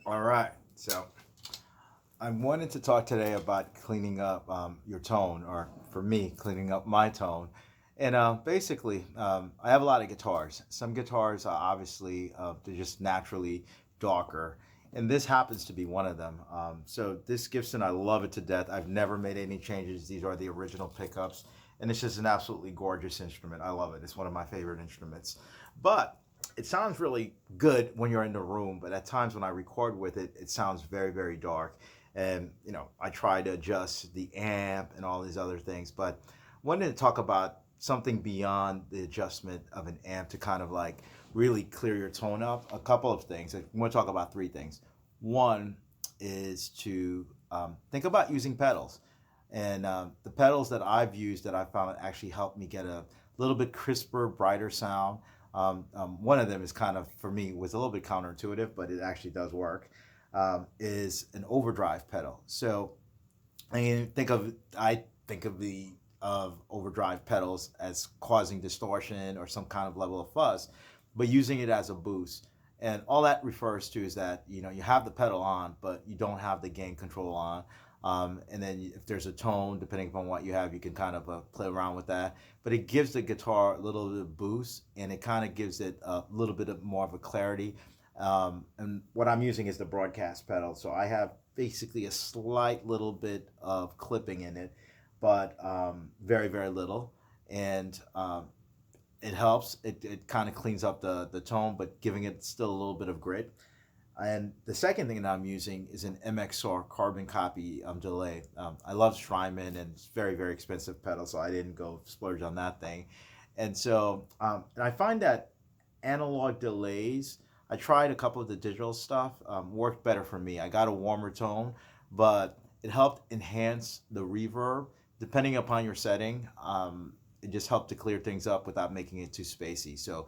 All right, so I wanted to talk today about cleaning up your tone, or for me, cleaning up my tone. And basically, I have a lot of guitars. Some guitars are obviously they're just naturally darker, and this happens to be one of them. So this Gibson, I love it to death. I've never made any changes. These are the original pickups, and it's just an absolutely gorgeous instrument. I love it. It's one of my favorite instruments. But it sounds really good when you're in the room, but at times when I record with it, it sounds very, very dark. And I try to adjust the amp and all these other things, but wanted to talk about something beyond the adjustment of an amp to kind of like really clear your tone up. A couple of things. I want to talk about three things. One is to think about using pedals. And the pedals that I've used that I found actually helped me get a little bit crisper, brighter sound. One of them is kind of, for me, was a little bit counterintuitive, but it actually does work, is an overdrive pedal. So I think of the of overdrive pedals as causing distortion or some kind of level of fuzz, but using it as a boost. And all that refers to is that you have the pedal on, but you don't have the gain control on. And then if there's a tone, depending upon what you have, you can kind of play around with that. But it gives the guitar a little bit of boost, and it kind of gives it a little bit of more of a clarity. And what I'm using is the broadcast pedal, so I have basically a slight little bit of clipping in it, but very, very little. And it helps. It kind of cleans up the tone, but giving it still a little bit of grit. And the second thing that I'm using is an MXR carbon copy delay. I love Strymon, and it's very, very expensive pedal, so I didn't go splurge on that thing. And so, and I find that analog delays, I tried a couple of the digital stuff, worked better for me. I got a warmer tone, but it helped enhance the reverb. Depending upon your setting, it just helped to clear things up without making it too spacey. So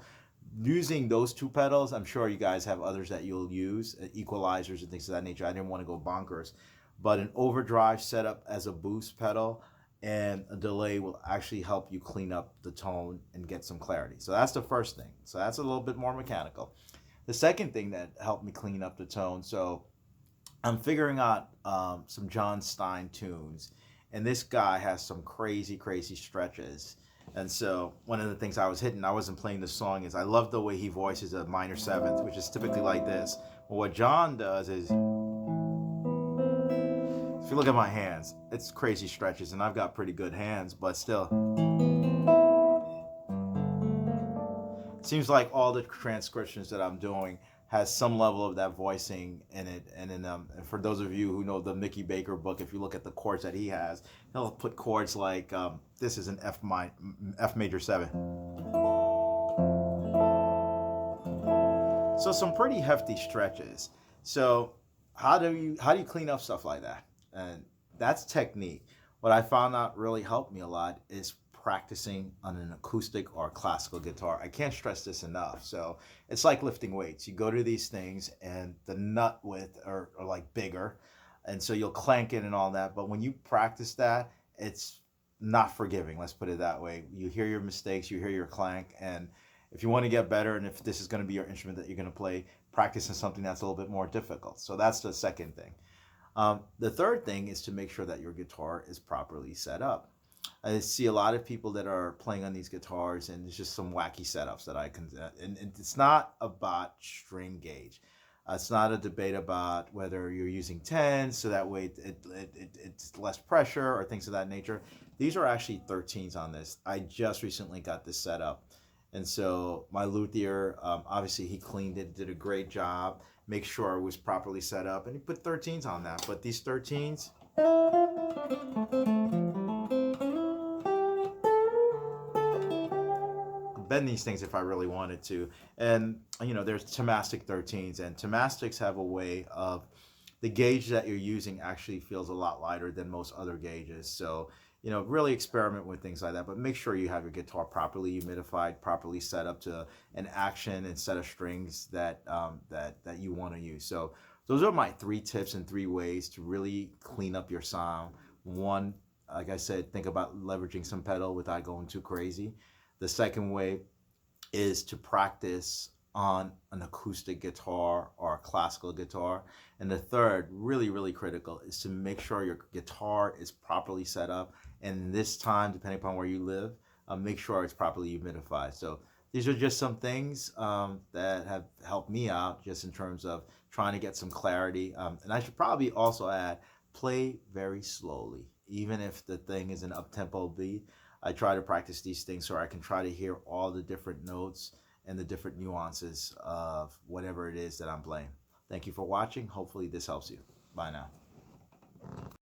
using those two pedals, I'm sure you guys have others that you'll use, equalizers and things of that nature. I didn't want to go bonkers, but an overdrive setup as a boost pedal and a delay will actually help you clean up the tone and get some clarity. So that's the first thing. So that's a little bit more mechanical. The second thing that helped me clean up the tone, so I'm figuring out some John Stein tunes, and this guy has some crazy, crazy stretches. And so one of the things I was hitting, I wasn't playing the song, is I love the way he voices a minor seventh, which is typically like this. But what John does is, if you look at my hands, it's crazy stretches, and I've got pretty good hands, but still. It seems like all the transcriptions that I'm doing has some level of that voicing in it. And then for those of you who know the Mickey Baker book, if you look at the chords that he has, he'll put chords like this is an F major 7. So some pretty hefty stretches. So how do you clean up stuff like that? And that's technique. What I found out really helped me a lot is practicing on an acoustic or classical guitar. I can't stress this enough. So it's like lifting weights. You go to these things and the nut width are like bigger, and so you'll clank it and all that. But when you practice that, it's not forgiving. Let's put it that way. You hear your mistakes, you hear your clank, and if you want to get better, and if this is going to be your instrument that you're going to play, practicing something that's a little bit more difficult. So that's the second thing. The third thing is to make sure that your guitar is properly set up. I see a lot of people that are playing on these guitars, and it's just some wacky setups that I can. And it's not about string gauge. It's not a debate about whether you're using 10s, so that way it's less pressure or things of that nature. These are actually 13s on this. I just recently got this set up, And so my luthier, obviously he cleaned it, did a great job, make sure it was properly set up, and he put 13s on that. But these 13s, bend these things if I really wanted to. And there's Tomastic 13s, and Tomastics have a way of the gauge that you're using actually feels a lot lighter than most other gauges. So really experiment with things like that, but make sure you have your guitar properly humidified, properly set up to an action and set of strings that you want to use. So those are my 3 tips and 3 ways to really clean up your sound. One, like I said, think about leveraging some pedal without going too crazy. The second way is to practice on an acoustic guitar or a classical guitar. And the third, really, really critical, is to make sure your guitar is properly set up. And this time, depending upon where you live, make sure it's properly humidified. So these are just some things that have helped me out just in terms of trying to get some clarity. And I should probably also add, play very slowly. Even if the thing is an up-tempo beat, I try to practice these things so I can try to hear all the different notes and the different nuances of whatever it is that I'm playing. Thank you for watching. Hopefully this helps you. Bye now.